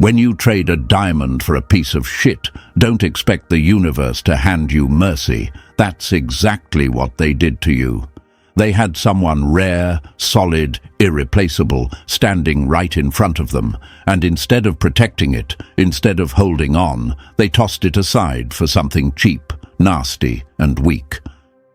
When you trade a diamond for a piece of shit, don't expect the universe to hand you mercy. That's exactly what they did to you. They had someone rare, solid, irreplaceable, standing right in front of them, and instead of protecting it, instead of holding on, they tossed it aside for something cheap, nasty, and weak.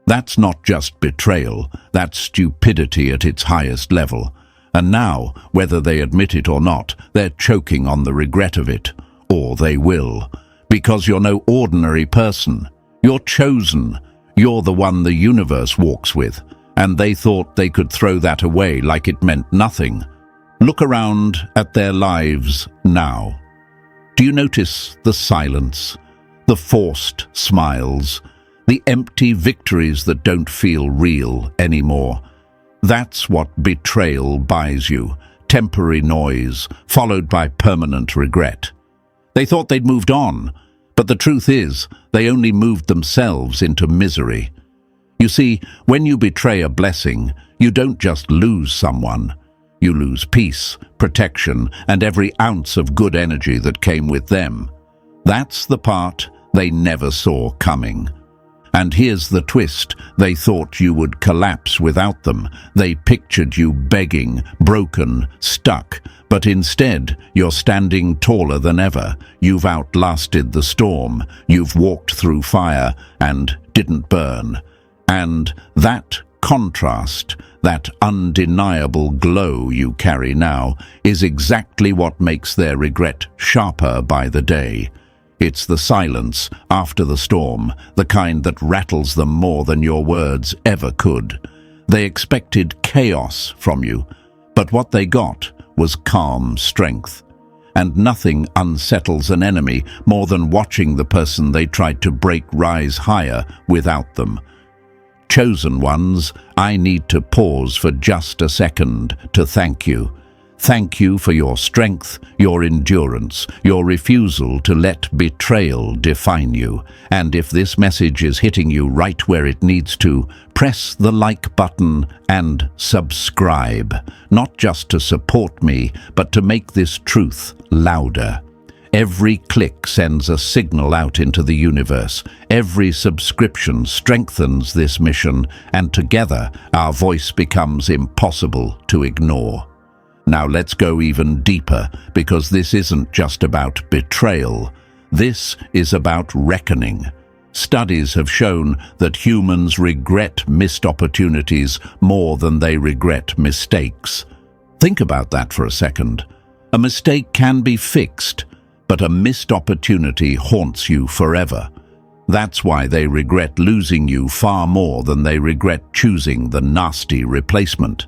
That's not just betrayal, that's stupidity at its highest level. And now, whether they admit it or not, they're choking on the regret of it. Or they will. Because you're no ordinary person. You're chosen. You're the one the universe walks with. And they thought they could throw that away like it meant nothing. Look around at their lives now. Do you notice the silence, the forced smiles, the empty victories that don't feel real anymore? That's what betrayal buys you. Temporary noise, followed by permanent regret. They thought they'd moved on, but the truth is, they only moved themselves into misery. You see, when you betray a blessing, you don't just lose someone. You lose peace, protection, and every ounce of good energy that came with them. That's the part they never saw coming. And here's the twist, they thought you would collapse without them. They pictured you begging, broken, stuck, but instead you're standing taller than ever. You've outlasted the storm, you've walked through fire and didn't burn. And that contrast, that undeniable glow you carry now, is exactly what makes their regret sharper by the day. It's the silence after the storm, the kind that rattles them more than your words ever could. They expected chaos from you, but what they got was calm strength. And nothing unsettles an enemy more than watching the person they tried to break rise higher without them. Chosen ones, I need to pause for just a second to thank you. Thank you for your strength, your endurance, your refusal to let betrayal define you. And if this message is hitting you right where it needs to, press the like button and subscribe. Not just to support me, but to make this truth louder. Every click sends a signal out into the universe. Every subscription strengthens this mission, and together our voice becomes impossible to ignore. Now let's go even deeper, because this isn't just about betrayal. This is about reckoning. Studies have shown that humans regret missed opportunities more than they regret mistakes. Think about that for a second. A mistake can be fixed, but a missed opportunity haunts you forever. That's why they regret losing you far more than they regret choosing the nasty replacement.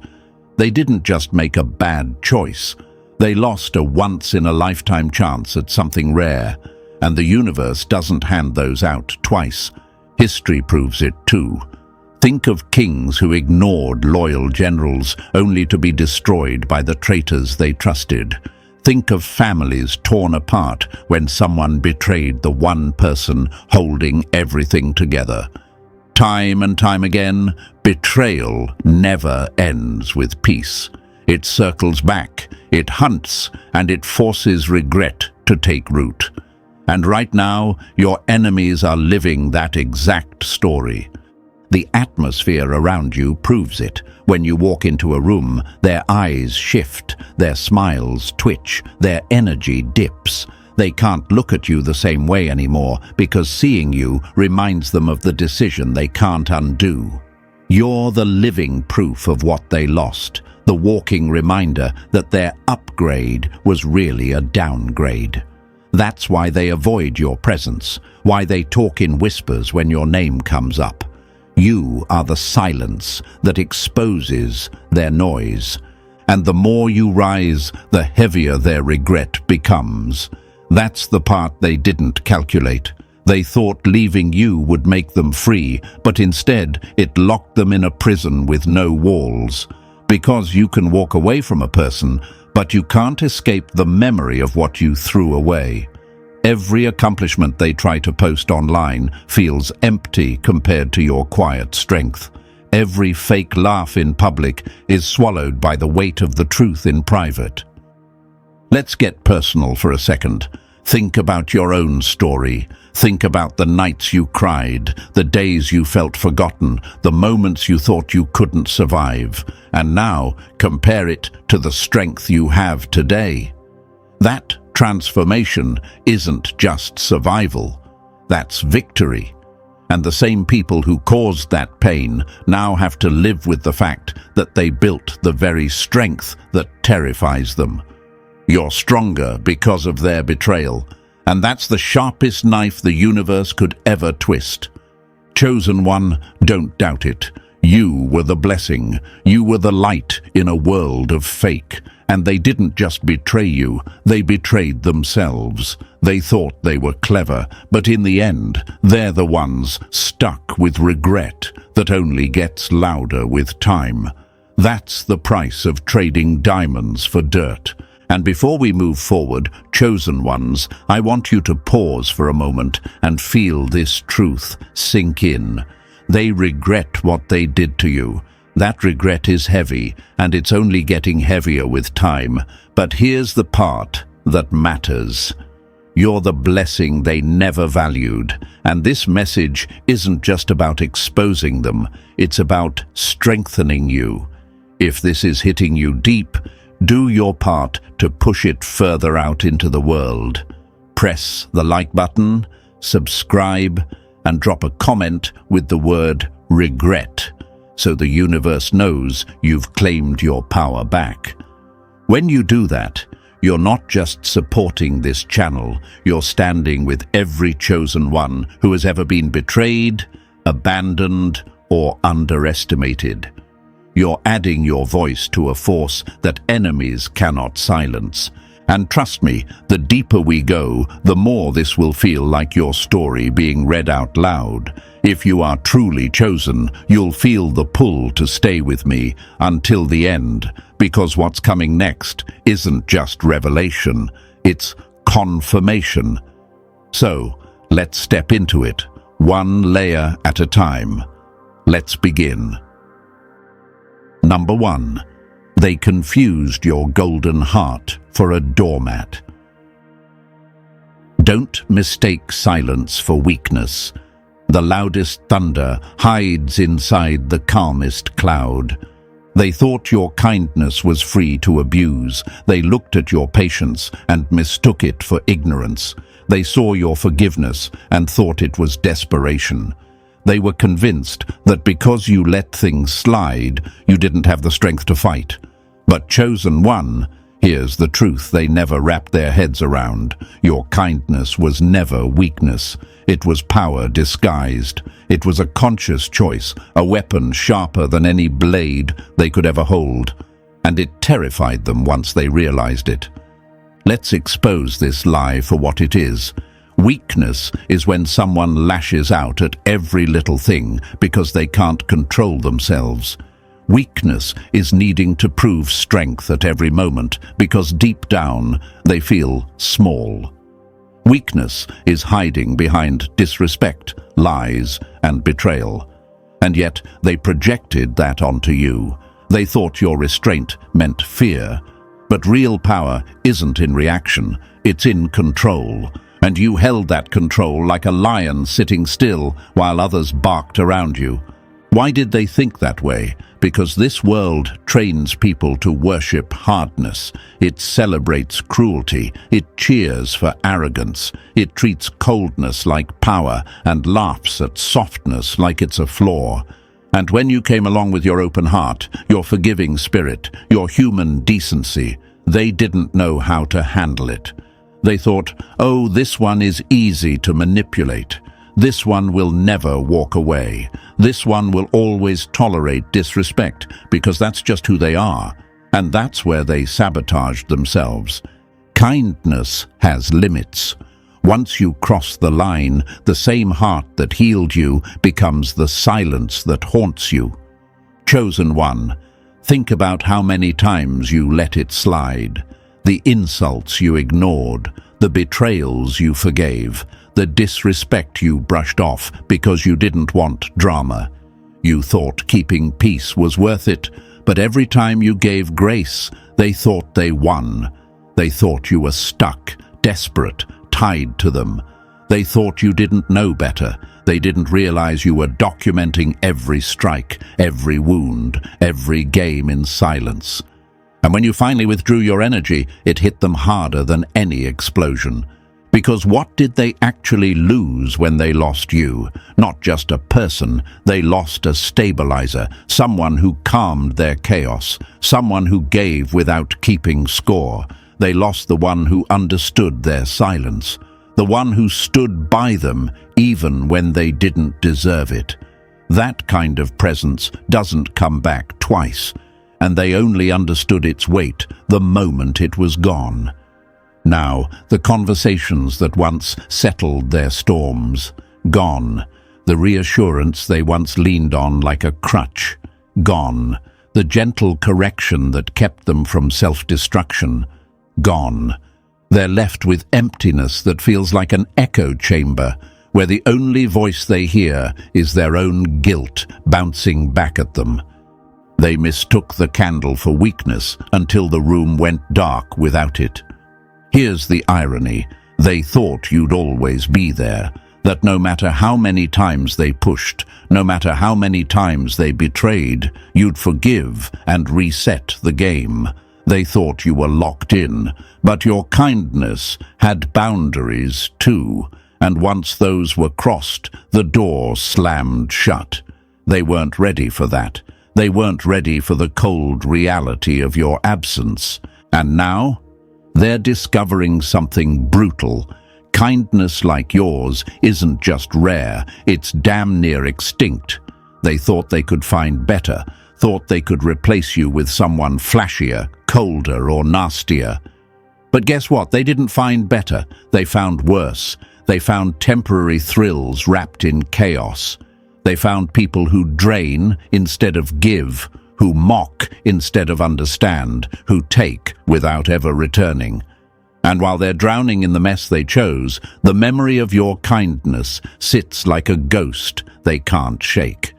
They didn't just make a bad choice. They lost a once-in-a-lifetime chance at something rare, and the universe doesn't hand those out twice. History proves it too. Think of kings who ignored loyal generals only to be destroyed by the traitors they trusted. Think of families torn apart when someone betrayed the one person holding everything together. Time and time again, betrayal never ends with peace. It circles back, it hunts, and it forces regret to take root. And right now, your enemies are living that exact story. The atmosphere around you proves it. When you walk into a room, their eyes shift, their smiles twitch, their energy dips. They can't look at you the same way anymore because seeing you reminds them of the decision they can't undo. You're the living proof of what they lost, the walking reminder that their upgrade was really a downgrade. That's why they avoid your presence, why they talk in whispers when your name comes up. You are the silence that exposes their noise. And the more you rise, the heavier their regret becomes. That's the part they didn't calculate. They thought leaving you would make them free, but instead it locked them in a prison with no walls. Because you can walk away from a person, but you can't escape the memory of what you threw away. Every accomplishment they try to post online feels empty compared to your quiet strength. Every fake laugh in public is swallowed by the weight of the truth in private. Let's get personal for a second. Think about your own story. Think about the nights you cried, the days you felt forgotten, the moments you thought you couldn't survive. And now, compare it to the strength you have today. That transformation isn't just survival. That's victory. And the same people who caused that pain now have to live with the fact that they built the very strength that terrifies them. You're stronger because of their betrayal, and that's the sharpest knife the universe could ever twist. Chosen one, don't doubt it. You were the blessing. You were the light in a world of fake. And they didn't just betray you, they betrayed themselves. They thought they were clever, but in the end, they're the ones stuck with regret that only gets louder with time. That's the price of trading diamonds for dirt. And before we move forward, chosen ones, I want you to pause for a moment and feel this truth sink in. They regret what they did to you. That regret is heavy, and it's only getting heavier with time. But here's the part that matters. You're the blessing they never valued. And this message isn't just about exposing them, it's about strengthening you. If this is hitting you deep, do your part to push it further out into the world. Press the like button, subscribe, and drop a comment with the word regret, so the universe knows you've claimed your power back. When you do that, you're not just supporting this channel, you're standing with every chosen one who has ever been betrayed, abandoned, or underestimated. You're adding your voice to a force that enemies cannot silence. And trust me, the deeper we go, the more this will feel like your story being read out loud. If you are truly chosen, you'll feel the pull to stay with me until the end, because what's coming next isn't just revelation, it's confirmation. So, let's step into it, one layer at a time. Let's begin. Number 1. They confused your golden heart for a doormat. Don't mistake silence for weakness. The loudest thunder hides inside the calmest cloud. They thought your kindness was free to abuse. They looked at your patience and mistook it for ignorance. They saw your forgiveness and thought it was desperation. They were convinced that because you let things slide, you didn't have the strength to fight. But chosen one, here's the truth they never wrapped their heads around. Your kindness was never weakness. It was power disguised. It was a conscious choice, a weapon sharper than any blade they could ever hold. And it terrified them once they realized it. Let's expose this lie for what it is. Weakness is when someone lashes out at every little thing because they can't control themselves. Weakness is needing to prove strength at every moment because deep down they feel small. Weakness is hiding behind disrespect, lies, and betrayal. And yet they projected that onto you. They thought your restraint meant fear. But real power isn't in reaction, it's in control. And you held that control like a lion sitting still while others barked around you. Why did they think that way? Because this world trains people to worship hardness. It celebrates cruelty. It cheers for arrogance. It treats coldness like power and laughs at softness like it's a flaw. And when you came along with your open heart, your forgiving spirit, your human decency, they didn't know how to handle it. They thought, oh, this one is easy to manipulate. This one will never walk away. This one will always tolerate disrespect because that's just who they are. And that's where they sabotaged themselves. Kindness has limits. Once you cross the line, the same heart that healed you becomes the silence that haunts you. Chosen one, think about how many times you let it slide. The insults you ignored, the betrayals you forgave, the disrespect you brushed off because you didn't want drama. You thought keeping peace was worth it, but every time you gave grace, they thought they won. They thought you were stuck, desperate, tied to them. They thought you didn't know better. They didn't realize you were documenting every strike, every wound, every game in silence. And when you finally withdrew your energy, it hit them harder than any explosion. Because what did they actually lose when they lost you? Not just a person, they lost a stabilizer, someone who calmed their chaos, someone who gave without keeping score. They lost the one who understood their silence, the one who stood by them even when they didn't deserve it. That kind of presence doesn't come back twice, and they only understood its weight the moment it was gone. Now, the conversations that once settled their storms, gone. The reassurance they once leaned on like a crutch, gone. The gentle correction that kept them from self-destruction, gone. They're left with emptiness that feels like an echo chamber, where the only voice they hear is their own guilt bouncing back at them. They mistook the candle for weakness until the room went dark without it. Here's the irony. They thought you'd always be there, that no matter how many times they pushed, no matter how many times they betrayed, you'd forgive and reset the game. They thought you were locked in, but your kindness had boundaries too, and once those were crossed, the door slammed shut. They weren't ready for that. They weren't ready for the cold reality of your absence. And now, they're discovering something brutal. Kindness like yours isn't just rare, it's damn near extinct. They thought they could find better, thought they could replace you with someone flashier, colder or nastier. But guess what? They didn't find better. They found worse. They found temporary thrills wrapped in chaos. They found people who drain instead of give, who mock instead of understand, who take without ever returning. And while they're drowning in the mess they chose, the memory of your kindness sits like a ghost they can't shake.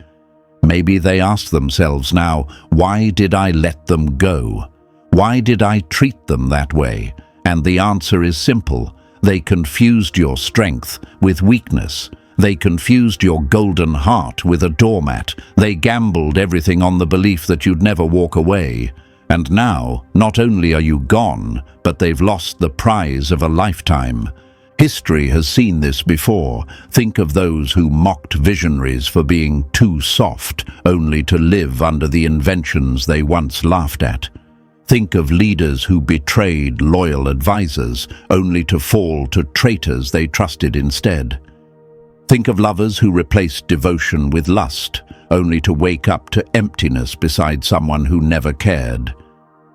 Maybe they ask themselves now, why did I let them go? Why did I treat them that way? And the answer is simple. They confused your strength with weakness. They confused your golden heart with a doormat. They gambled everything on the belief that you'd never walk away. And now, not only are you gone, but they've lost the prize of a lifetime. History has seen this before. Think of those who mocked visionaries for being too soft, only to live under the inventions they once laughed at. Think of leaders who betrayed loyal advisors, only to fall to traitors they trusted instead. Think of lovers who replaced devotion with lust, only to wake up to emptiness beside someone who never cared.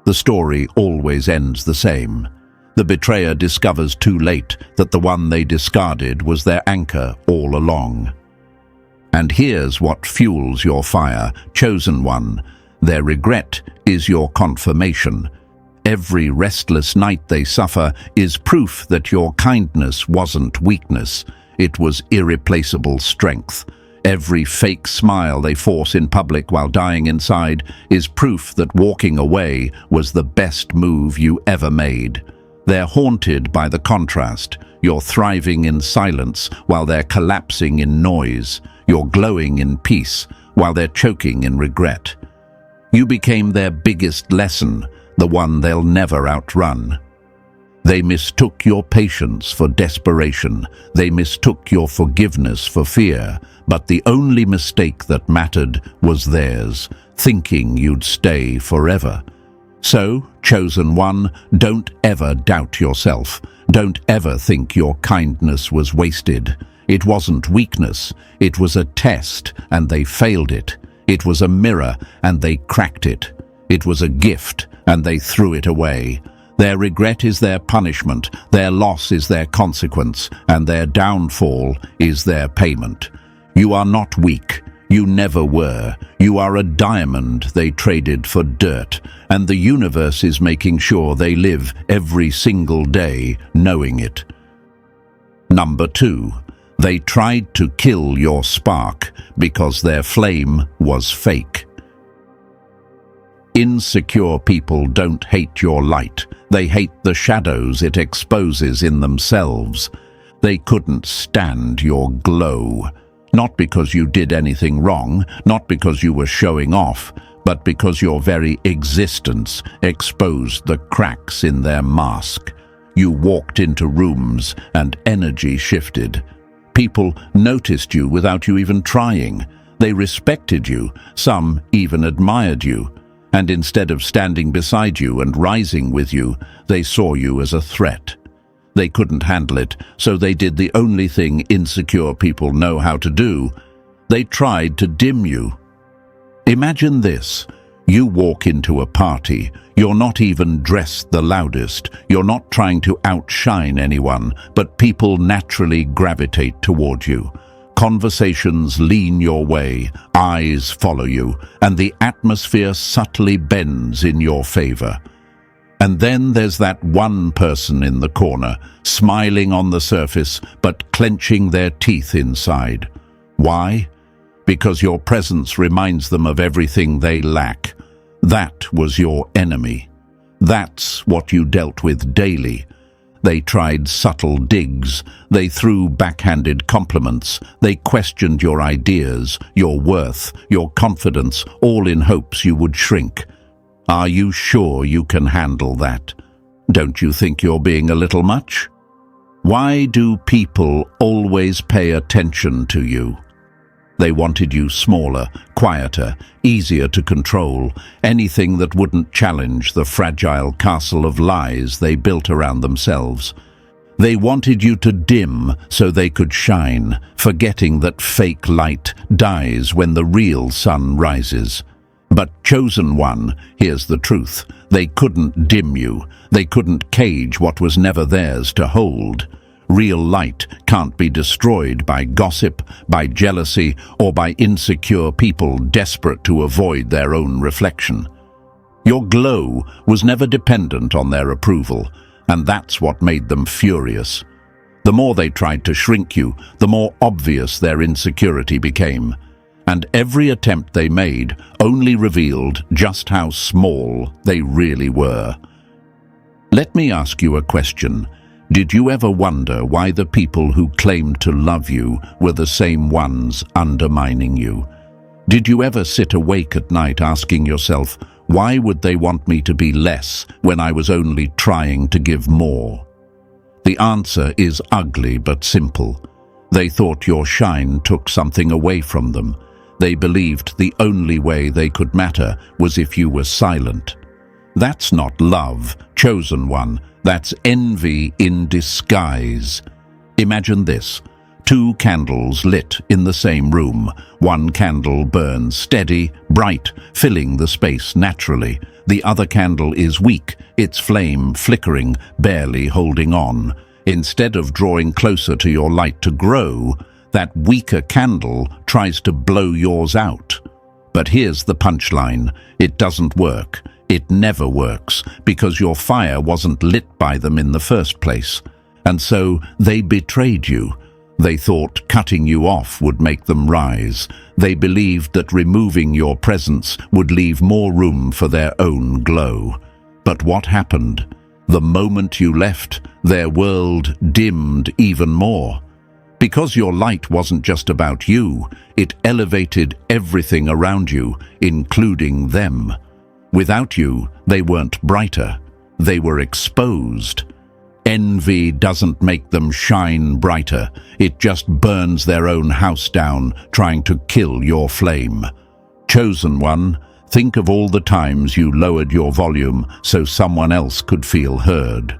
The story always ends the same. The betrayer discovers too late that the one they discarded was their anchor all along. And here's what fuels your fire, chosen one. Their regret is your confirmation. Every restless night they suffer is proof that your kindness wasn't weakness. It was irreplaceable strength. Every fake smile they force in public while dying inside is proof that walking away was the best move you ever made. They're haunted by the contrast. You're thriving in silence while they're collapsing in noise. You're glowing in peace while they're choking in regret. You became their biggest lesson, the one they'll never outrun. They mistook your patience for desperation. They mistook your forgiveness for fear. But the only mistake that mattered was theirs, thinking you'd stay forever. So, chosen one, don't ever doubt yourself. Don't ever think your kindness was wasted. It wasn't weakness. It was a test, and they failed it. It was a mirror, and they cracked it. It was a gift, and they threw it away. Their regret is their punishment, their loss is their consequence, and their downfall is their payment. You are not weak. You never were. You are a diamond they traded for dirt, and the universe is making sure they live every single day knowing it. Number 2. They tried to kill your spark because their flame was fake. Insecure people don't hate your light. They hate the shadows it exposes in themselves. They couldn't stand your glow. Not because you did anything wrong, not because you were showing off, but because your very existence exposed the cracks in their mask. You walked into rooms and energy shifted. People noticed you without you even trying. They respected you, some even admired you. And instead of standing beside you and rising with you, they saw you as a threat. They couldn't handle it, so they did the only thing insecure people know how to do. They tried to dim you. Imagine this. You walk into a party. You're not even dressed the loudest. You're not trying to outshine anyone, but people naturally gravitate toward you. Conversations lean your way, eyes follow you, and the atmosphere subtly bends in your favor. And then there's that one person in the corner, smiling on the surface, but clenching their teeth inside. Why? Because your presence reminds them of everything they lack. That was your enemy. That's what you dealt with daily. They tried subtle digs. They threw backhanded compliments. They questioned your ideas, your worth, your confidence, all in hopes you would shrink. Are you sure you can handle that? Don't you think you're being a little much? Why do people always pay attention to you? They wanted you smaller, quieter, easier to control, anything that wouldn't challenge the fragile castle of lies they built around themselves. They wanted you to dim so they could shine, forgetting that fake light dies when the real sun rises. But chosen one, here's the truth. They couldn't dim you. They couldn't cage what was never theirs to hold. Real light can't be destroyed by gossip, by jealousy, or by insecure people desperate to avoid their own reflection. Your glow was never dependent on their approval, and that's what made them furious. The more they tried to shrink you, the more obvious their insecurity became. And every attempt they made only revealed just how small they really were. Let me ask you a question. Did you ever wonder why the people who claimed to love you were the same ones undermining you? Did you ever sit awake at night asking yourself, why would they want me to be less when I was only trying to give more? The answer is ugly but simple. They thought your shine took something away from them. They believed the only way they could matter was if you were silent. That's not love, chosen one. That's envy in disguise. Imagine this. 2 candles lit in the same room. One candle burns steady, bright, filling the space naturally. The other candle is weak, its flame flickering, barely holding on. Instead of drawing closer to your light to grow, that weaker candle tries to blow yours out. But here's the punchline. It doesn't work. It never works, because your fire wasn't lit by them in the first place. And so they betrayed you. They thought cutting you off would make them rise. They believed that removing your presence would leave more room for their own glow. But what happened? The moment you left, their world dimmed even more. Because your light wasn't just about you, it elevated everything around you, including them. Without you, they weren't brighter. They were exposed. Envy doesn't make them shine brighter. It just burns their own house down, trying to kill your flame. Chosen one, think of all the times you lowered your volume so someone else could feel heard.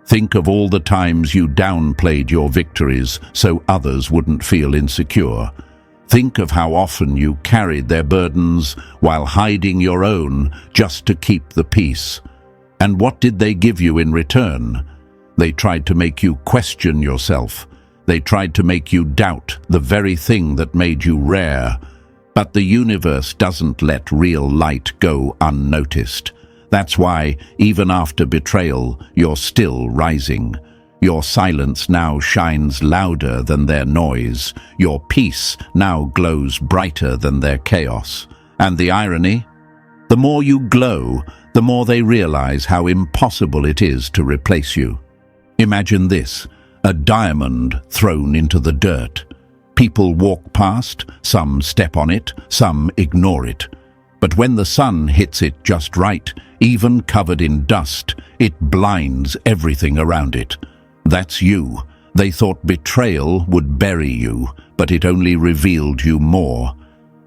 Think of all the times you downplayed your victories so others wouldn't feel insecure. Think of how often you carried their burdens while hiding your own just to keep the peace. And what did they give you in return? They tried to make you question yourself. They tried to make you doubt the very thing that made you rare. But the universe doesn't let real light go unnoticed. That's why, even after betrayal, you're still rising. Your silence now shines louder than their noise. Your peace now glows brighter than their chaos. And the irony? The more you glow, the more they realize how impossible it is to replace you. Imagine this: a diamond thrown into the dirt. People walk past, some step on it, some ignore it. But when the sun hits it just right, even covered in dust, it blinds everything around it. That's you. They thought betrayal would bury you, but it only revealed you more.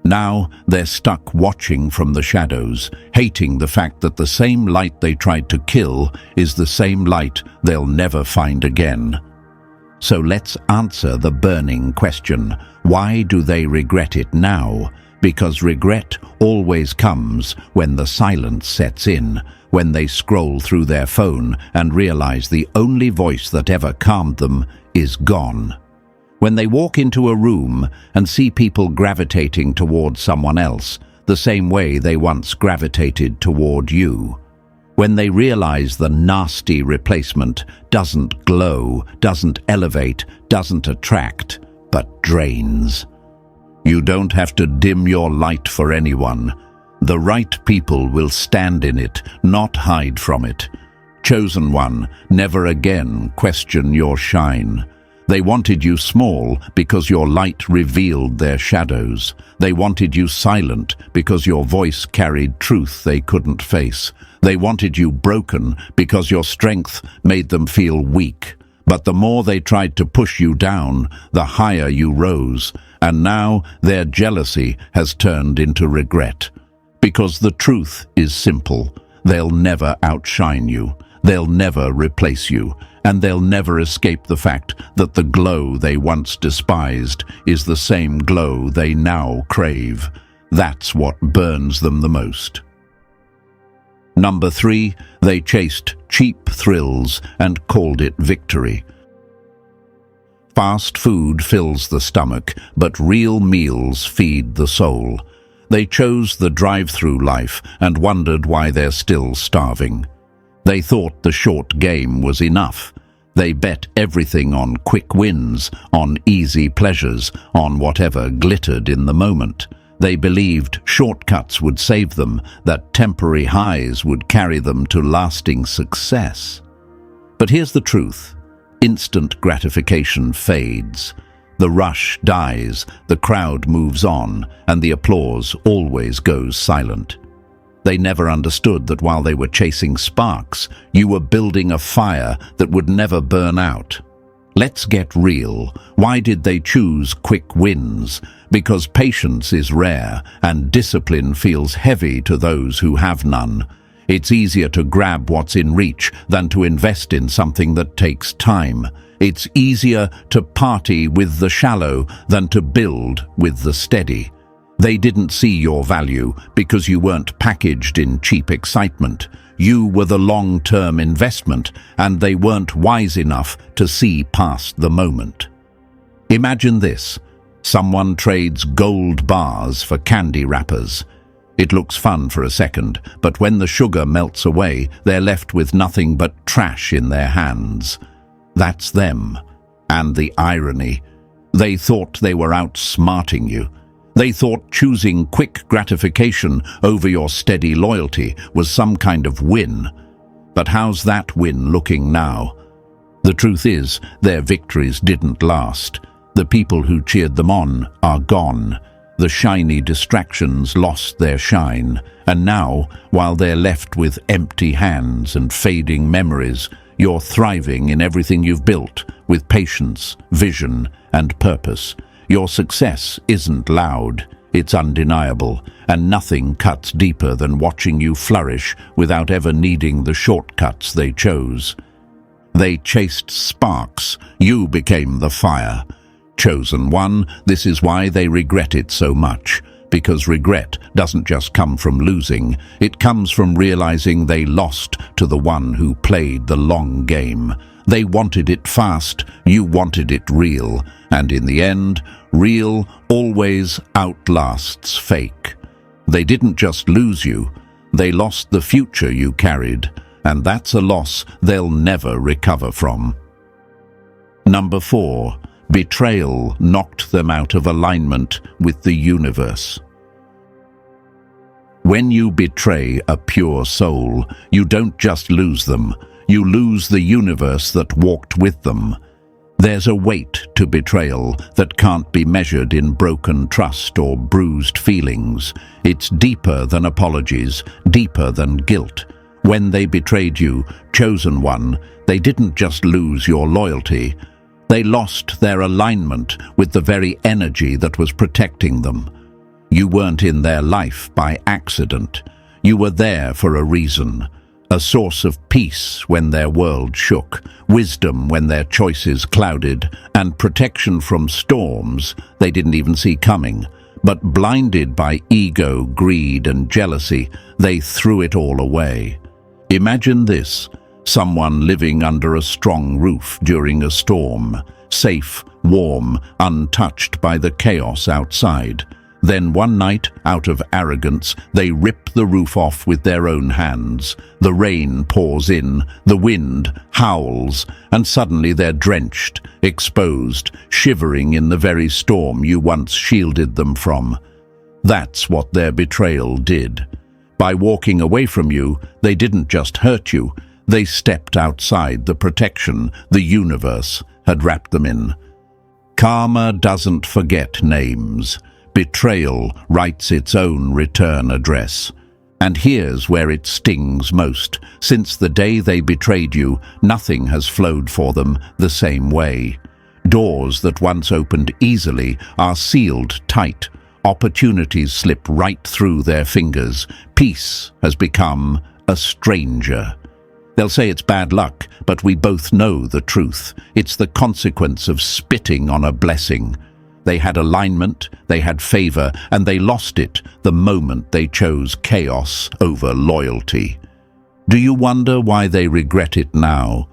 Now they're stuck watching from the shadows, hating the fact that the same light they tried to kill is the same light they'll never find again. So let's answer the burning question: why do they regret it now? Because regret always comes when the silence sets in, when they scroll through their phone and realize the only voice that ever calmed them is gone. When they walk into a room and see people gravitating toward someone else, the same way they once gravitated toward you. When they realize the nasty replacement doesn't glow, doesn't elevate, doesn't attract, but drains. You don't have to dim your light for anyone. The right people will stand in it, not hide from it. Chosen one, never again question your shine. They wanted you small because your light revealed their shadows. They wanted you silent because your voice carried truth they couldn't face. They wanted you broken because your strength made them feel weak. But the more they tried to push you down, the higher you rose. And now their jealousy has turned into regret. Because the truth is simple: they'll never outshine you. They'll never replace you. And they'll never escape the fact that the glow they once despised is the same glow they now crave. That's what burns them the most. Number 3, they chased cheap thrills and called it victory. Fast food fills the stomach, but real meals feed the soul. They chose the drive-through life and wondered why they're still starving. They thought the short game was enough. They bet everything on quick wins, on easy pleasures, on whatever glittered in the moment. They believed shortcuts would save them, that temporary highs would carry them to lasting success. But here's the truth: instant gratification fades. The rush dies, the crowd moves on, and the applause always goes silent. They never understood that while they were chasing sparks, you were building a fire that would never burn out. Let's get real. Why did they choose quick wins? Because patience is rare, and discipline feels heavy to those who have none. It's easier to grab what's in reach than to invest in something that takes time. It's easier to party with the shallow than to build with the steady. They didn't see your value because you weren't packaged in cheap excitement. You were the long-term investment, and they weren't wise enough to see past the moment. Imagine this: someone trades gold bars for candy wrappers. It looks fun for a second, but when the sugar melts away, they're left with nothing but trash in their hands. That's them. And the irony: they thought they were outsmarting you. They thought choosing quick gratification over your steady loyalty was some kind of win. But how's that win looking now? The truth is, their victories didn't last. The people who cheered them on are gone. The shiny distractions lost their shine. And now, while they're left with empty hands and fading memories, you're thriving in everything you've built, with patience, vision, and purpose. Your success isn't loud, it's undeniable, and nothing cuts deeper than watching you flourish without ever needing the shortcuts they chose. They chased sparks, you became the fire. Chosen one, this is why they regret it so much. Because regret doesn't just come from losing, it comes from realizing they lost to the one who played the long game. They wanted it fast, you wanted it real, and in the end, real always outlasts fake. They didn't just lose you, they lost the future you carried, and that's a loss they'll never recover from. Number 4, betrayal knocked them out of alignment with the universe. When you betray a pure soul, you don't just lose them, you lose the universe that walked with them. There's a weight to betrayal that can't be measured in broken trust or bruised feelings. It's deeper than apologies, deeper than guilt. When they betrayed you, chosen one, they didn't just lose your loyalty. They lost their alignment with the very energy that was protecting them. You weren't in their life by accident. You were there for a reason. A source of peace when their world shook, wisdom when their choices clouded, and protection from storms they didn't even see coming. But blinded by ego, greed, and jealousy, they threw it all away. Imagine this: someone living under a strong roof during a storm, safe, warm, untouched by the chaos outside. Then one night, out of arrogance, they rip the roof off with their own hands. The rain pours in, the wind howls, and suddenly they're drenched, exposed, shivering in the very storm you once shielded them from. That's what their betrayal did. By walking away from you, they didn't just hurt you, they stepped outside the protection the universe had wrapped them in. Karma doesn't forget names. Betrayal writes its own return address. And here's where it stings most. Since the day they betrayed you, nothing has flowed for them the same way. Doors that once opened easily are sealed tight. Opportunities slip right through their fingers. Peace has become a stranger. They'll say it's bad luck, but we both know the truth. It's the consequence of spitting on a blessing. They had alignment, they had favor, and they lost it the moment they chose chaos over loyalty. Do you wonder why they regret it now?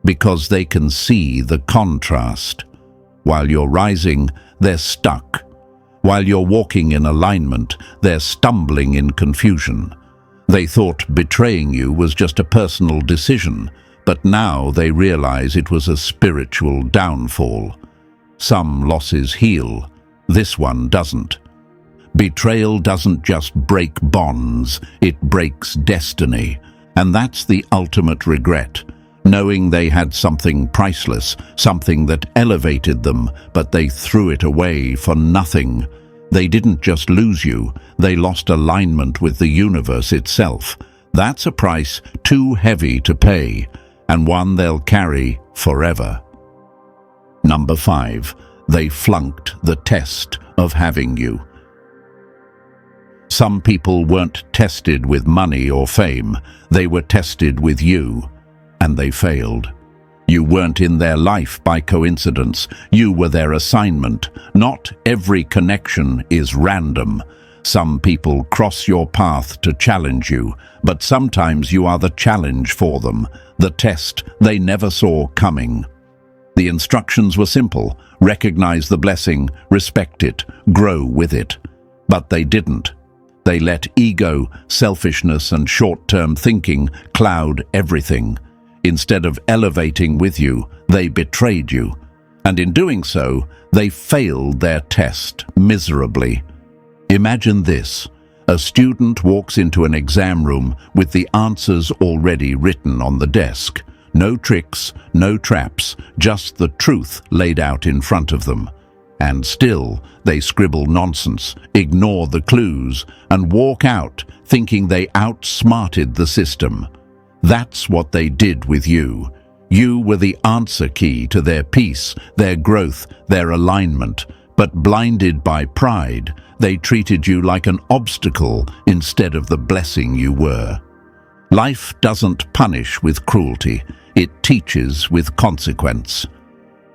Because they can see the contrast. While you're rising, they're stuck. While you're walking in alignment, they're stumbling in confusion. They thought betraying you was just a personal decision, but now they realize it was a spiritual downfall. Some losses heal, this one doesn't. Betrayal doesn't just break bonds, it breaks destiny. And that's the ultimate regret, knowing they had something priceless, something that elevated them, but they threw it away for nothing. They didn't just lose you, they lost alignment with the universe itself. That's a price too heavy to pay, and one they'll carry forever. Number 5. They flunked the test of having you. Some people weren't tested with money or fame, they were tested with you, and they failed. You weren't in their life by coincidence, you were their assignment. Not every connection is random. Some people cross your path to challenge you, but sometimes you are the challenge for them, the test they never saw coming. The instructions were simple: recognize the blessing, respect it, grow with it. But they didn't. They let ego, selfishness, and short-term thinking cloud everything. Instead of elevating with you, they betrayed you. And in doing so, they failed their test miserably. Imagine this: a student walks into an exam room with the answers already written on the desk. No tricks, no traps, just the truth laid out in front of them. And still, they scribble nonsense, ignore the clues, and walk out thinking they outsmarted the system. That's what they did with you. You were the answer key to their peace, their growth, their alignment. But blinded by pride, they treated you like an obstacle instead of the blessing you were. Life doesn't punish with cruelty. It teaches with consequence.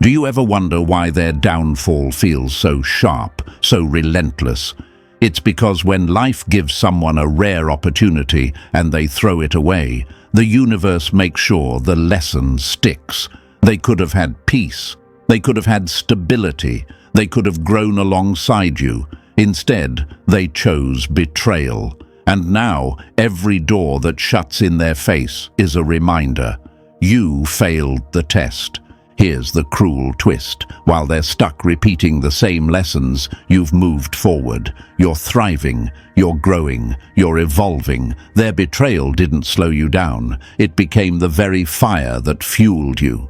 Do you ever wonder why their downfall feels so sharp, so relentless? It's because when life gives someone a rare opportunity and they throw it away, the universe makes sure the lesson sticks. They could have had peace. They could have had stability. They could have grown alongside you. Instead, they chose betrayal. And now, every door that shuts in their face is a reminder. You failed the test. Here's the cruel twist. While they're stuck repeating the same lessons, you've moved forward. You're thriving, you're growing, you're evolving. Their betrayal didn't slow you down. It became the very fire that fueled you.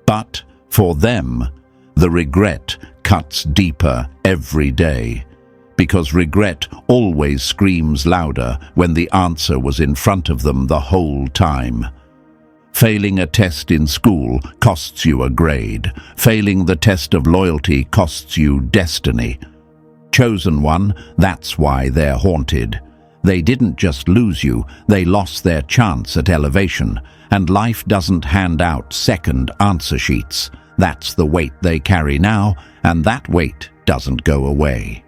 But for them, the regret cuts deeper every day. Because regret always screams louder when the answer was in front of them the whole time. Failing a test in school costs you a grade. Failing the test of loyalty costs you destiny. Chosen one, that's why they're haunted. They didn't just lose you, they lost their chance at elevation. And life doesn't hand out second answer sheets. That's the weight they carry now, and that weight doesn't go away.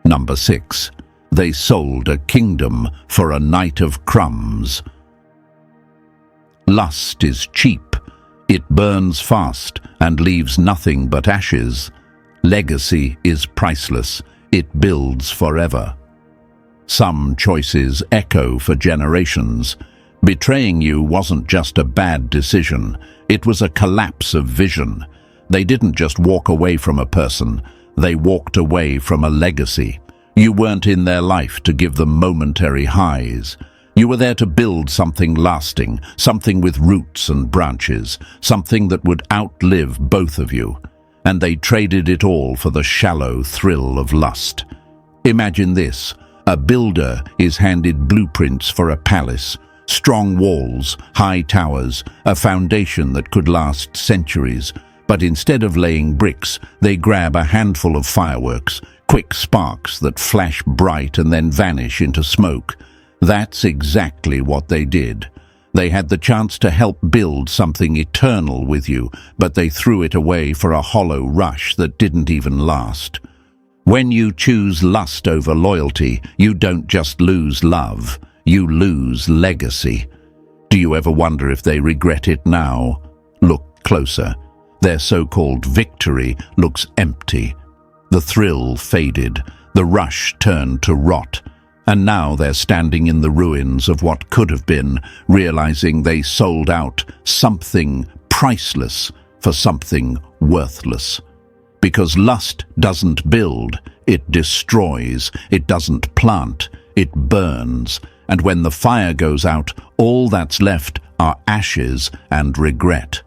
Number 6. They sold a kingdom for a night of crumbs. Lust is cheap. It burns fast and leaves nothing but ashes. Legacy is priceless. It builds forever. Some choices echo for generations. Betraying you wasn't just a bad decision. It was a collapse of vision. They didn't just walk away from a person. They walked away from a legacy. You weren't in their life to give them momentary highs. You were there to build something lasting, something with roots and branches, something that would outlive both of you. And they traded it all for the shallow thrill of lust. Imagine this. A builder is handed blueprints for a palace, strong walls, high towers, a foundation that could last centuries. But instead of laying bricks, they grab a handful of fireworks, quick sparks that flash bright and then vanish into smoke. That's exactly what they did. They had the chance to help build something eternal with you, but they threw it away for a hollow rush that didn't even last. When you choose lust over loyalty, you don't just lose love, you lose legacy. Do you ever wonder if they regret it now? Look closer. Their so-called victory looks empty. The thrill faded, the rush turned to rot. And now they're standing in the ruins of what could have been, realizing they sold out something priceless for something worthless. Because lust doesn't build, it destroys. It doesn't plant, it burns. And when the fire goes out, all that's left are ashes and regret.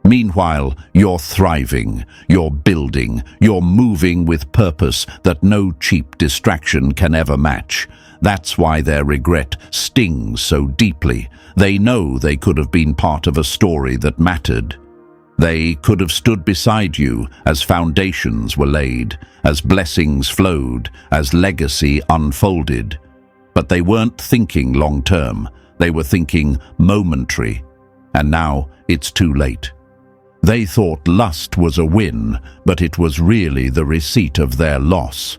Meanwhile, you're thriving, you're building, you're moving with purpose that no cheap distraction can ever match. That's why their regret stings so deeply. They know they could have been part of a story that mattered. They could have stood beside you as foundations were laid, as blessings flowed, as legacy unfolded. But they weren't thinking long-term. They were thinking momentary. And now it's too late. They thought lust was a win, but it was really the receipt of their loss.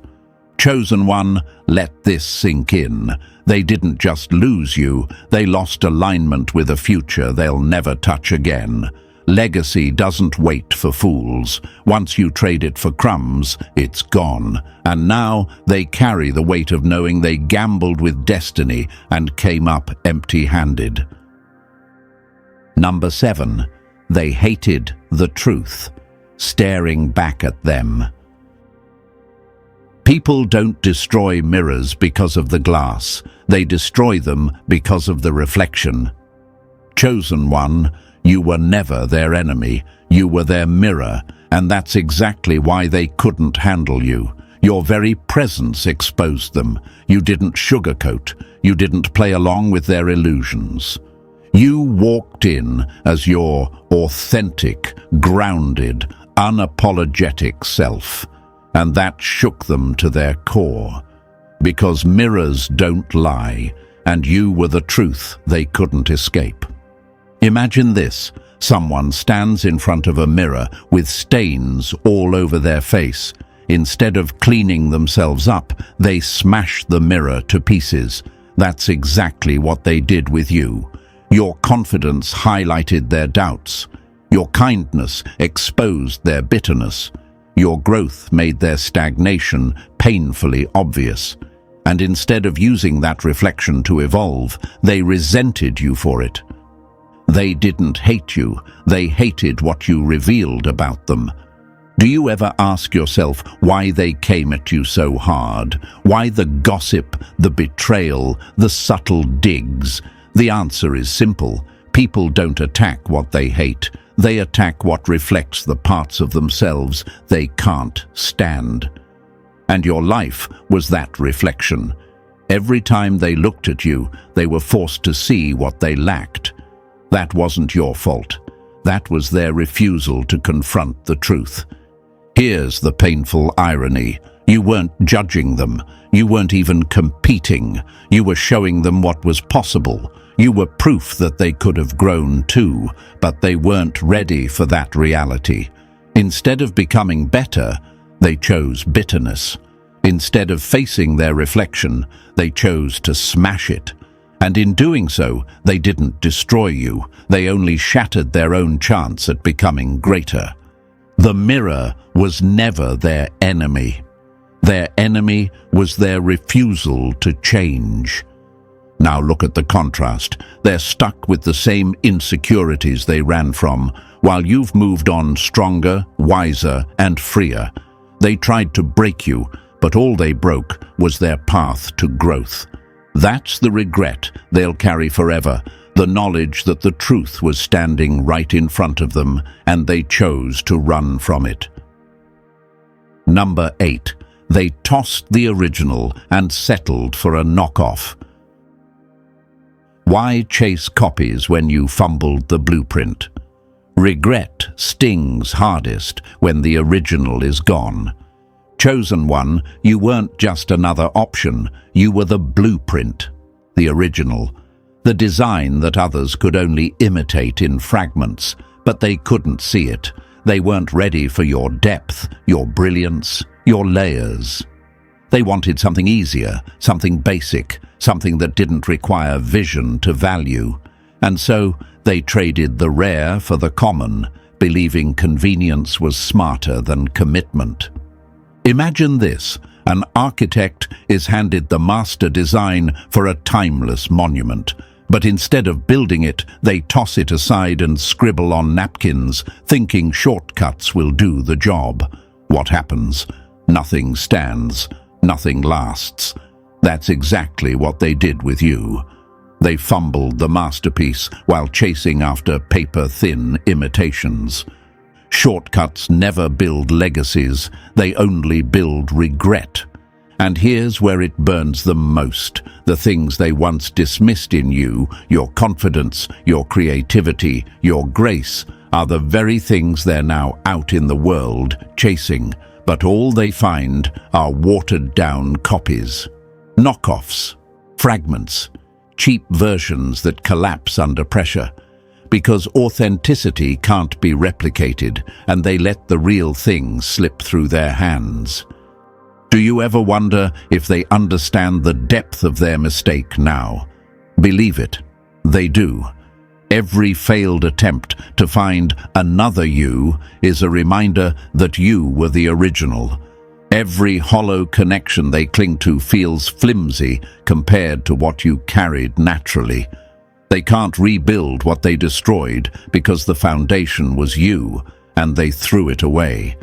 Chosen one, let this sink in. They didn't just lose you, they lost alignment with a future they'll never touch again. Legacy doesn't wait for fools. Once you trade it for crumbs, it's gone. And now they carry the weight of knowing they gambled with destiny and came up empty-handed. Number 7. They hated the truth, staring back at them. People don't destroy mirrors because of the glass. They destroy them because of the reflection. Chosen one, you were never their enemy. You were their mirror, and that's exactly why they couldn't handle you. Your very presence exposed them. You didn't sugarcoat. You didn't play along with their illusions. You walked in as your authentic, grounded, unapologetic self. And that shook them to their core. Because mirrors don't lie, and you were the truth they couldn't escape. Imagine this. Someone stands in front of a mirror with stains all over their face. Instead of cleaning themselves up, they smash the mirror to pieces. That's exactly what they did with you. Your confidence highlighted their doubts. Your kindness exposed their bitterness. Your growth made their stagnation painfully obvious. And instead of using that reflection to evolve, they resented you for it. They didn't hate you, they hated what you revealed about them. Do you ever ask yourself why they came at you so hard? Why the gossip, the betrayal, the subtle digs? The answer is simple. People don't attack what they hate. They attack what reflects the parts of themselves they can't stand. And your life was that reflection. Every time they looked at you, they were forced to see what they lacked. That wasn't your fault. That was their refusal to confront the truth. Here's the painful irony. You weren't judging them. You weren't even competing. You were showing them what was possible. You were proof that they could have grown too, but they weren't ready for that reality. Instead of becoming better, they chose bitterness. Instead of facing their reflection, they chose to smash it. And in doing so, they didn't destroy you. They only shattered their own chance at becoming greater. The mirror was never their enemy. Their enemy was their refusal to change. Now look at the contrast. They're stuck with the same insecurities they ran from, while you've moved on stronger, wiser, and freer. They tried to break you, but all they broke was their path to growth. That's the regret they'll carry forever, the knowledge that the truth was standing right in front of them, and they chose to run from it. Number 8. They tossed the original and settled for a knockoff. Why chase copies when you fumbled the blueprint? Regret stings hardest when the original is gone. Chosen one, you weren't just another option, you were the blueprint, the original, the design that others could only imitate in fragments, but they couldn't see it. They weren't ready for your depth, your brilliance, your layers. They wanted something easier, something basic, something that didn't require vision to value. And so they traded the rare for the common, believing convenience was smarter than commitment. Imagine this. An architect is handed the master design for a timeless monument, but instead of building it, they toss it aside and scribble on napkins, thinking shortcuts will do the job. What happens? Nothing stands, nothing lasts. That's exactly what they did with you. They fumbled the masterpiece while chasing after paper-thin imitations. Shortcuts never build legacies, they only build regret. And here's where it burns them most. The things they once dismissed in you, your confidence, your creativity, your grace, are the very things they're now out in the world chasing. But all they find are watered-down copies. Knockoffs, fragments, cheap versions that collapse under pressure. Because authenticity can't be replicated, and they let the real thing slip through their hands. Do you ever wonder if they understand the depth of their mistake now? Believe it, they do. Every failed attempt to find another you is a reminder that you were the original. Every hollow connection they cling to feels flimsy compared to what you carried naturally. They can't rebuild what they destroyed because the foundation was you, and they threw it away.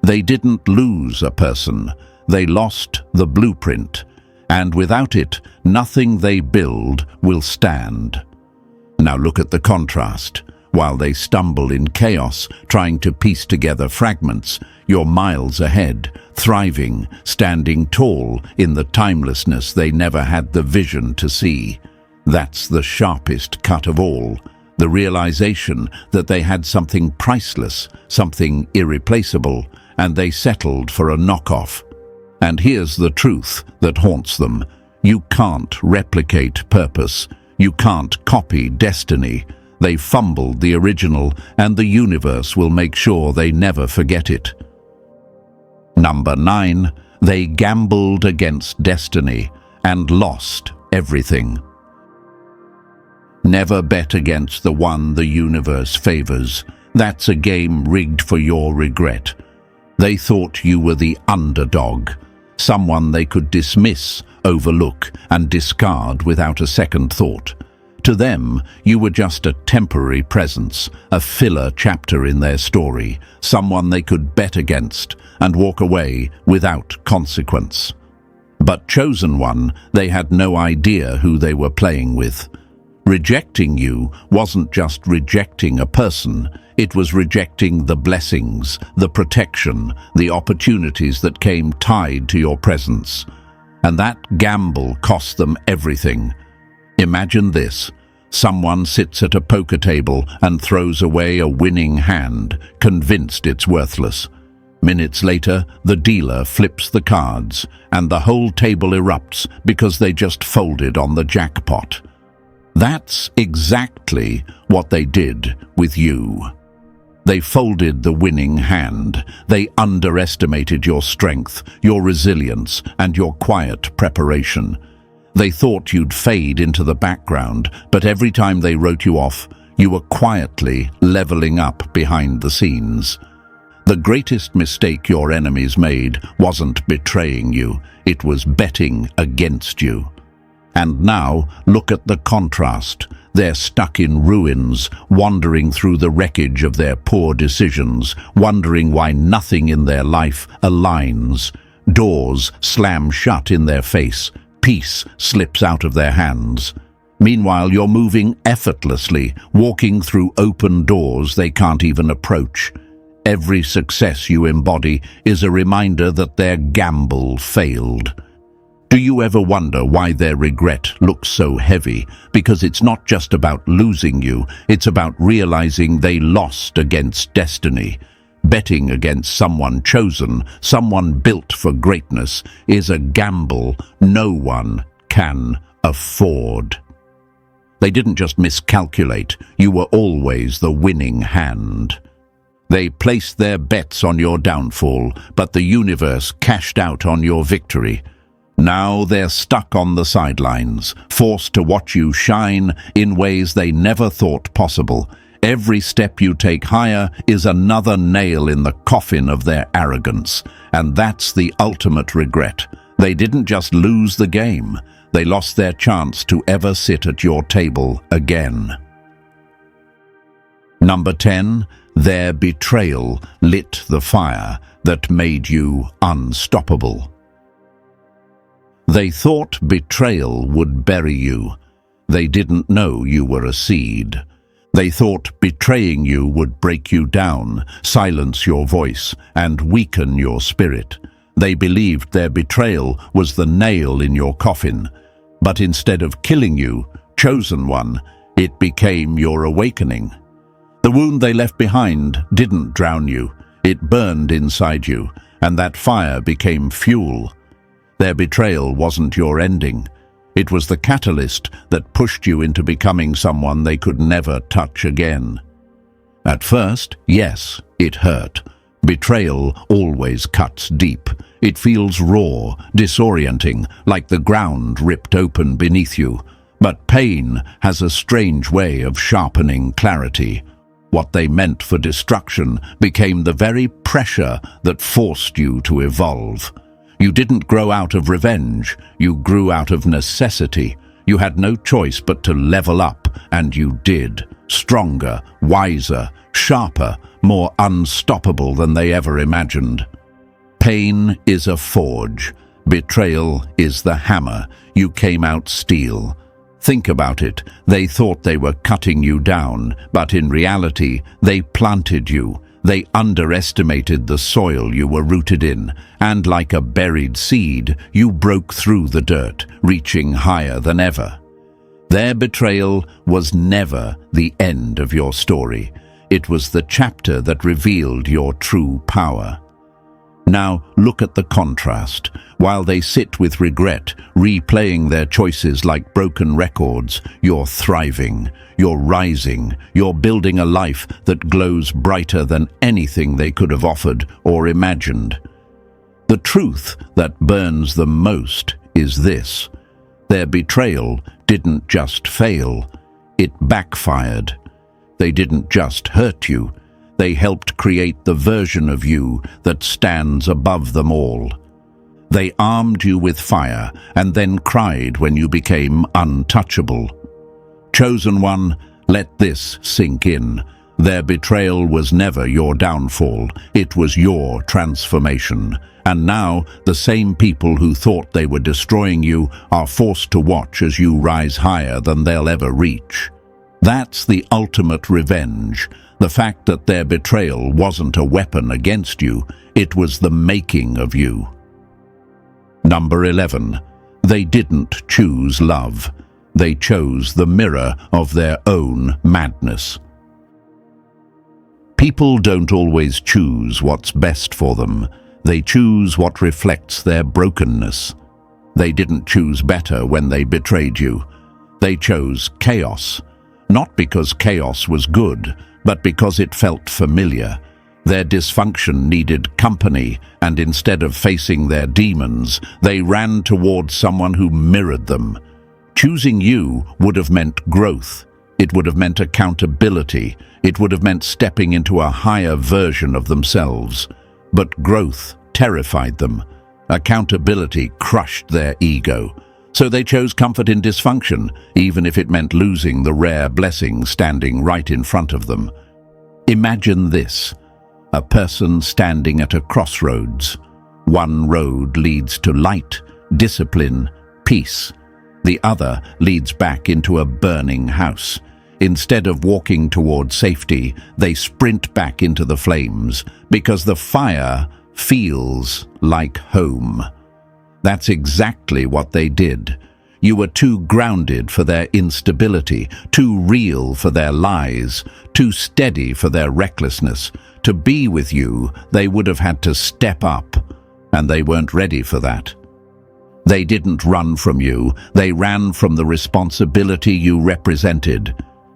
They didn't lose a person, they lost the blueprint, and without it, nothing they build will stand. Now look at the contrast. While they stumble in chaos, trying to piece together fragments, you're miles ahead, thriving, standing tall in the timelessness they never had the vision to see. That's the sharpest cut of all, the realization that they had something priceless, something irreplaceable, and they settled for a knockoff. And here's the truth that haunts them. You can't replicate purpose. You can't copy destiny. They fumbled the original, and the universe will make sure they never forget it. Number 9. They gambled against destiny and lost everything. Never bet against the one the universe favors. That's a game rigged for your regret. They thought you were the underdog, someone they could dismiss, overlook, and discard without a second thought. To them, you were just a temporary presence, a filler chapter in their story, someone they could bet against and walk away without consequence. But chosen one, they had no idea who they were playing with. Rejecting you wasn't just rejecting a person, it was rejecting the blessings, the protection, the opportunities that came tied to your presence. And that gamble cost them everything. Imagine this. Someone sits at a poker table and throws away a winning hand, convinced it's worthless. Minutes later, the dealer flips the cards, and the whole table erupts because they just folded on the jackpot. That's exactly what they did with you. They folded the winning hand. They underestimated your strength, your resilience, and your quiet preparation. They thought you'd fade into the background, but every time they wrote you off, you were quietly leveling up behind the scenes. The greatest mistake your enemies made wasn't betraying you, it was betting against you. And now, look at the contrast. They're stuck in ruins, wandering through the wreckage of their poor decisions, wondering why nothing in their life aligns. Doors slam shut in their face. Peace slips out of their hands. Meanwhile, you're moving effortlessly, walking through open doors they can't even approach. Every success you embody is a reminder that their gamble failed. Do you ever wonder why their regret looks so heavy? Because it's not just about losing you, it's about realizing they lost against destiny. Betting against someone chosen, someone built for greatness, is a gamble no one can afford. They didn't just miscalculate, you were always the winning hand. They placed their bets on your downfall, but the universe cashed out on your victory. Now they're stuck on the sidelines, forced to watch you shine in ways they never thought possible. Every step you take higher is another nail in the coffin of their arrogance, and that's the ultimate regret. They didn't just lose the game, they lost their chance to ever sit at your table again. Number 10, their betrayal lit the fire that made you unstoppable. They thought betrayal would bury you. They didn't know you were a seed. They thought betraying you would break you down, silence your voice, and weaken your spirit. They believed their betrayal was the nail in your coffin. But instead of killing you, chosen one, it became your awakening. The wound they left behind didn't drown you. It burned inside you, and that fire became fuel. Their betrayal wasn't your ending. It was the catalyst that pushed you into becoming someone they could never touch again. At first, yes, it hurt. Betrayal always cuts deep. It feels raw, disorienting, like the ground ripped open beneath you. But pain has a strange way of sharpening clarity. What they meant for destruction became the very pressure that forced you to evolve. You didn't grow out of revenge, you grew out of necessity. You had no choice but to level up, and you did. Stronger, wiser, sharper, more unstoppable than they ever imagined. Pain is a forge. Betrayal is the hammer. You came out steel. Think about it. They thought they were cutting you down, but in reality, they planted you. They underestimated the soil you were rooted in, and like a buried seed, you broke through the dirt, reaching higher than ever. Their betrayal was never the end of your story. It was the chapter that revealed your true power. Now look at the contrast. While they sit with regret, replaying their choices like broken records, you're thriving, you're rising, you're building a life that glows brighter than anything they could have offered or imagined. The truth that burns them most is this: their betrayal didn't just fail, it backfired. They didn't just hurt you, they helped create the version of you that stands above them all. They armed you with fire and then cried when you became untouchable. Chosen one, let this sink in. Their betrayal was never your downfall, it was your transformation. And now, the same people who thought they were destroying you are forced to watch as you rise higher than they'll ever reach. That's the ultimate revenge. The fact that their betrayal wasn't a weapon against you, it was the making of you. Number 11. They didn't choose love. They chose the mirror of their own madness. People don't always choose what's best for them. They choose what reflects their brokenness. They didn't choose better when they betrayed you. They chose chaos. Not because chaos was good, but because it felt familiar. Their dysfunction needed company, and instead of facing their demons, they ran towards someone who mirrored them. Choosing you would have meant growth. It would have meant accountability. It would have meant stepping into a higher version of themselves. But growth terrified them. Accountability crushed their ego. So they chose comfort in dysfunction, even if it meant losing the rare blessing standing right in front of them. Imagine this: a person standing at a crossroads. One road leads to light, discipline, peace. The other leads back into a burning house. Instead of walking toward safety, they sprint back into the flames, because the fire feels like home. That's exactly what they did. You were too grounded for their instability, too real for their lies, too steady for their recklessness. To be with you, they would have had to step up, and they weren't ready for that. They didn't run from you, they ran from the responsibility you represented.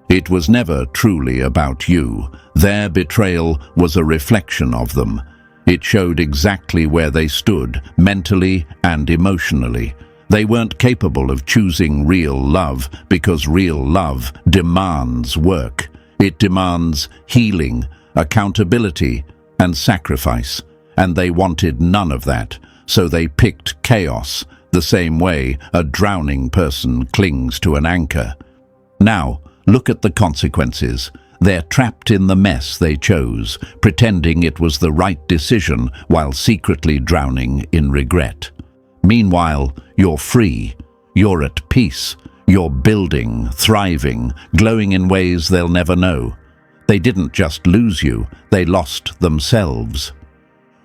It was never truly about you. Their betrayal was a reflection of them. It showed exactly where they stood, mentally and emotionally. They weren't capable of choosing real love because real love demands work. It demands healing, accountability, and sacrifice. And they wanted none of that, so they picked chaos, the same way a drowning person clings to an anchor. Now, look at the consequences. They're trapped in the mess they chose, pretending it was the right decision while secretly drowning in regret. Meanwhile, you're free. You're at peace. You're building, thriving, glowing in ways they'll never know. They didn't just lose you, they lost themselves.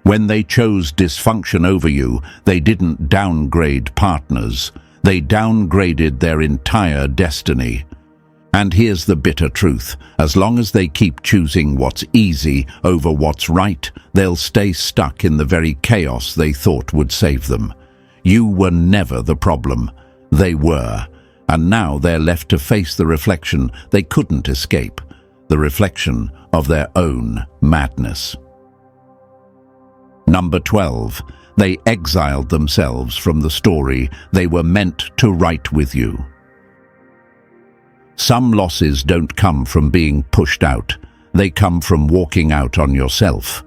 When they chose dysfunction over you, they didn't downgrade partners. They downgraded their entire destiny. And here's the bitter truth: as long as they keep choosing what's easy over what's right, they'll stay stuck in the very chaos they thought would save them. You were never the problem. They were. And now they're left to face the reflection they couldn't escape, the reflection of their own madness. Number 12. They exiled themselves from the story they were meant to write with you. Some losses don't come from being pushed out. They come from walking out on yourself.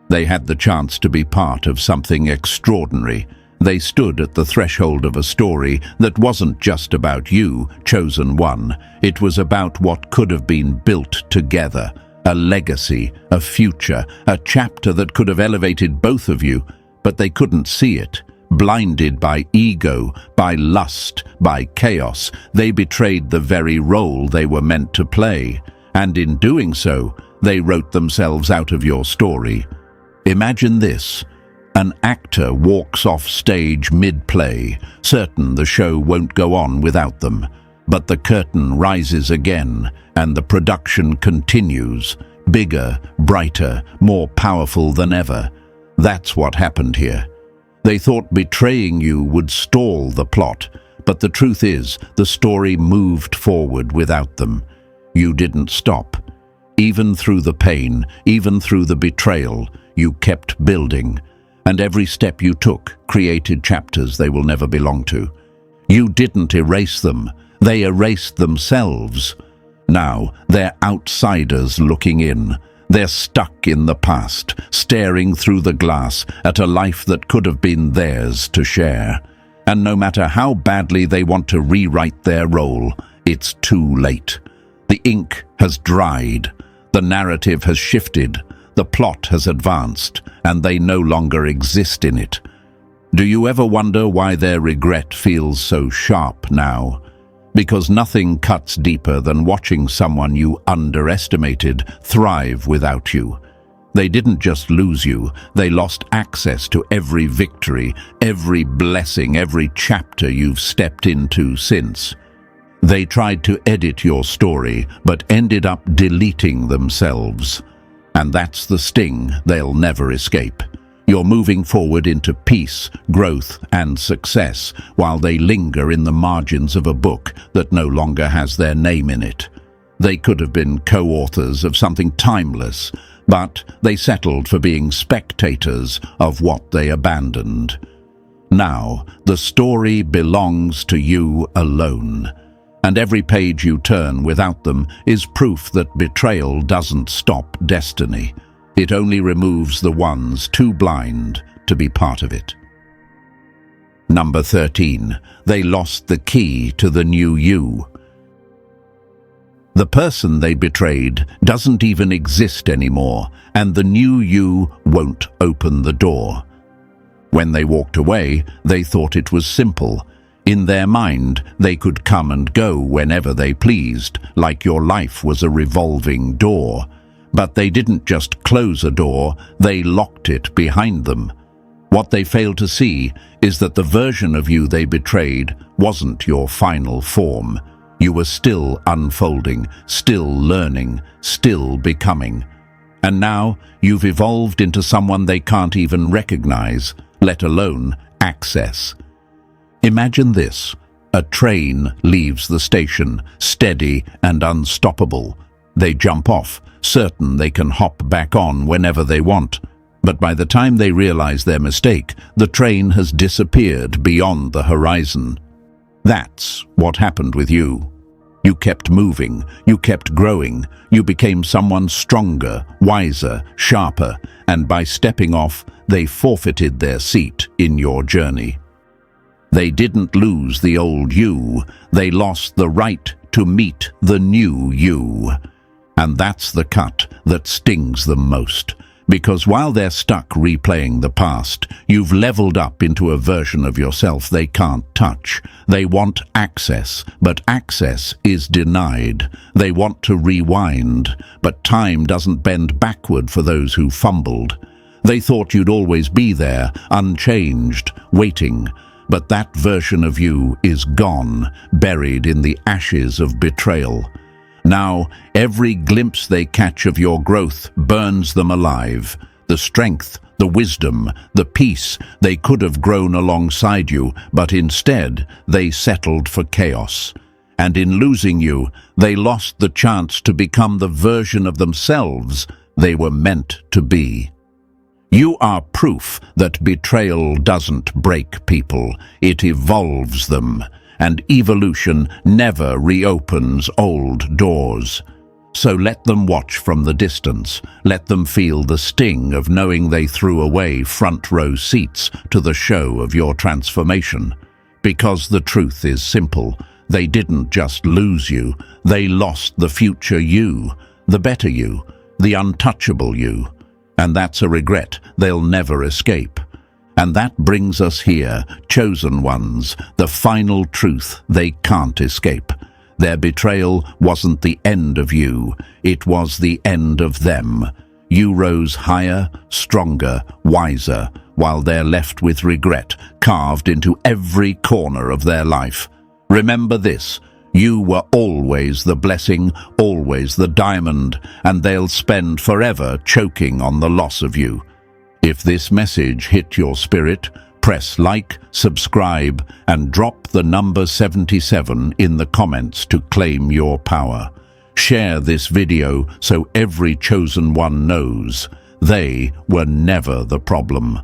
They had the chance to be part of something extraordinary. They stood at the threshold of a story that wasn't just about you, chosen one. It was about what could have been built together. A legacy, a future, a chapter that could have elevated both of you, but they couldn't see it. Blinded by ego, by lust, by chaos, they betrayed the very role they were meant to play. And in doing so, they wrote themselves out of your story. Imagine this: an actor walks off stage mid-play, certain the show won't go on without them. But the curtain rises again, and the production continues, bigger, brighter, more powerful than ever. That's what happened here. They thought betraying you would stall the plot, but the truth is, the story moved forward without them. You didn't stop. Even through the pain, even through the betrayal, you kept building. And every step you took created chapters they will never belong to. You didn't erase them. They erased themselves. Now, they're outsiders looking in. They're stuck in the past, staring through the glass at a life that could have been theirs to share. And no matter how badly they want to rewrite their role, It's too late. The ink has dried. The narrative has shifted. The plot has advanced, and they no longer exist in it. Do you ever wonder why their regret feels so sharp now? Because nothing cuts deeper than watching someone you underestimated thrive without you. They didn't just lose you, they lost access to every victory, every blessing, every chapter you've stepped into since. They tried to edit your story, but ended up deleting themselves. And that's the sting they'll never escape. You're moving forward into peace, growth, and success, while they linger in the margins of a book that no longer has their name in it. They could have been co-authors of something timeless, but they settled for being spectators of what they abandoned. Now, the story belongs to you alone, and every page you turn without them is proof that betrayal doesn't stop destiny. It only removes the ones too blind to be part of it. Number 13. They lost the key to the new you. The person they betrayed doesn't even exist anymore, and the new you won't open the door. When they walked away, they thought it was simple. In their mind, they could come and go whenever they pleased, like your life was a revolving door. But they didn't just close a door, they locked it behind them. What they failed to see is that the version of you they betrayed wasn't your final form. You were still unfolding, still learning, still becoming. And now you've evolved into someone they can't even recognize, let alone access. Imagine this. A train leaves the station, steady and unstoppable. They jump off, certain they can hop back on whenever they want. But by the time they realize their mistake, the train has disappeared beyond the horizon. That's what happened with you. You kept moving, you kept growing, you became someone stronger, wiser, sharper, and by stepping off, they forfeited their seat in your journey. They didn't lose the old you, they lost the right to meet the new you. And that's the cut that stings them most. Because while they're stuck replaying the past, you've leveled up into a version of yourself they can't touch. They want access, but access is denied. They want to rewind, but time doesn't bend backward for those who fumbled. They thought you'd always be there, unchanged, waiting. But that version of you is gone, buried in the ashes of betrayal. Now, every glimpse they catch of your growth burns them alive. The strength, the wisdom, the peace, they could have grown alongside you, but instead they settled for chaos. And in losing you, they lost the chance to become the version of themselves they were meant to be. You are proof that betrayal doesn't break people, it evolves them. And evolution never reopens old doors. So let them watch from the distance. Let them feel the sting of knowing they threw away front-row seats to the show of your transformation. Because the truth is simple. They didn't just lose you. They lost the future you, the better you, the untouchable you. And that's a regret they'll never escape. And that brings us here, chosen ones, the final truth they can't escape. Their betrayal wasn't the end of you, it was the end of them. You rose higher, stronger, wiser, while they're left with regret carved into every corner of their life. Remember this, you were always the blessing, always the diamond, and they'll spend forever choking on the loss of you. If this message hit your spirit, press like, subscribe, and drop the number 77 in the comments to claim your power. Share this video so every chosen one knows they were never the problem.